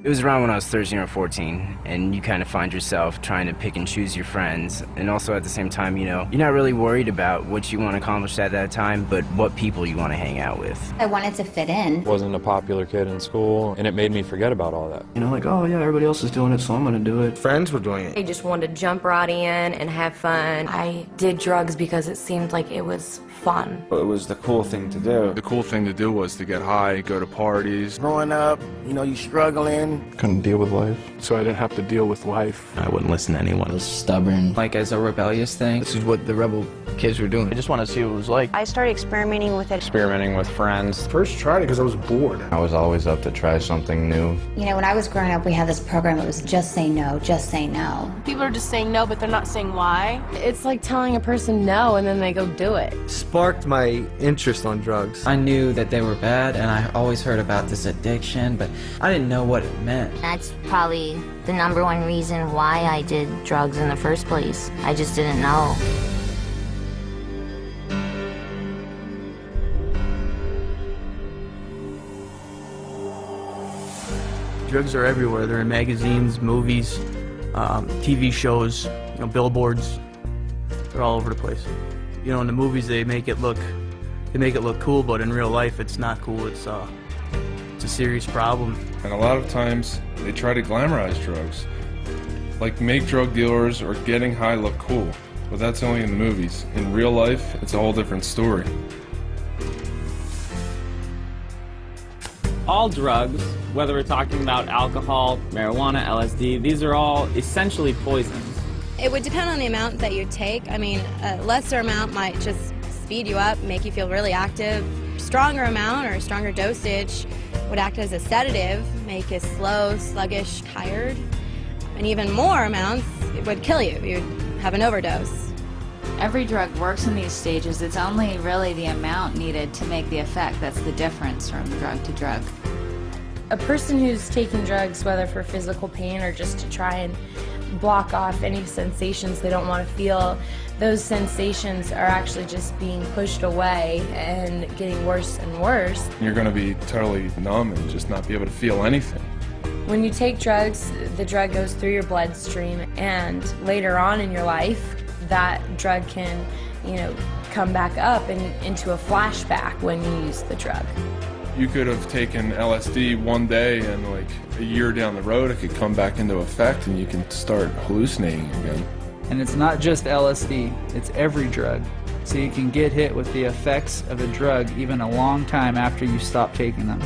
It was around when I was 13 or 14, and you kind of find yourself trying to pick and choose your friends, and also at the same time, you know, you're not really worried about what you want to accomplish at that time, but what people you want to hang out with. I wanted to fit in. Wasn't a popular kid in school, and it made me forget about all that. You know, like, oh yeah, everybody else is doing it, so I'm gonna do it. Friends were doing it. I just wanted to jump right in and have fun. I did drugs because it seemed like it was fun. It was the cool thing to do. The cool thing to do was to get high, go to parties. Growing up, you know, you struggling. Couldn't deal with life. So I didn't have to deal with life. I wouldn't listen to anyone. I was stubborn. Like as a rebellious thing. This is what the rebel kids were doing. I just want to see what it was like. I started experimenting with it. Experimenting with friends. First tried it because I was bored. I was always up to try something new. You know, when I was growing up, we had this program that was just say no, just say no. People are just saying no, but they're not saying why. It's like telling a person no and then they go do it. Sparked my interest on drugs. I knew that they were bad, and I always heard about this addiction, but I didn't know what it meant. That's probably the #1 reason why I did drugs in the first place. I just didn't know. Drugs are everywhere. They're in magazines, movies, TV shows, you know, billboards. They're all over the place. You know, in the movies they make it look cool, but in real life it's not cool. It's a serious problem. And a lot of times they try to glamorize drugs. Like make drug dealers or getting high look cool. But that's only in the movies. In real life, it's a whole different story. All drugs, whether we're talking about alcohol, marijuana, LSD, these are all essentially poisons. It would depend on the amount that you take. I mean, a lesser amount might just speed you up, make you feel really active. Stronger amount or stronger dosage would act as a sedative, make you slow, sluggish, tired. And even more amounts, it would kill you. You'd have an overdose. Every drug works in these stages. It's only really the amount needed to make the effect that's the difference from drug to drug. A person who's taking drugs, whether for physical pain or just to try and block off any sensations they don't want to feel, those sensations are actually just being pushed away and getting worse and worse. You're going to be totally numb and just not be able to feel anything. When you take drugs, the drug goes through your bloodstream, and later on in your life, that drug can, you know, come back up and into a flashback when you use the drug. You could have taken LSD one day and like a year down the road it could come back into effect and you can start hallucinating again. And it's not just LSD, it's every drug. So you can get hit with the effects of a drug even a long time after you stop taking them.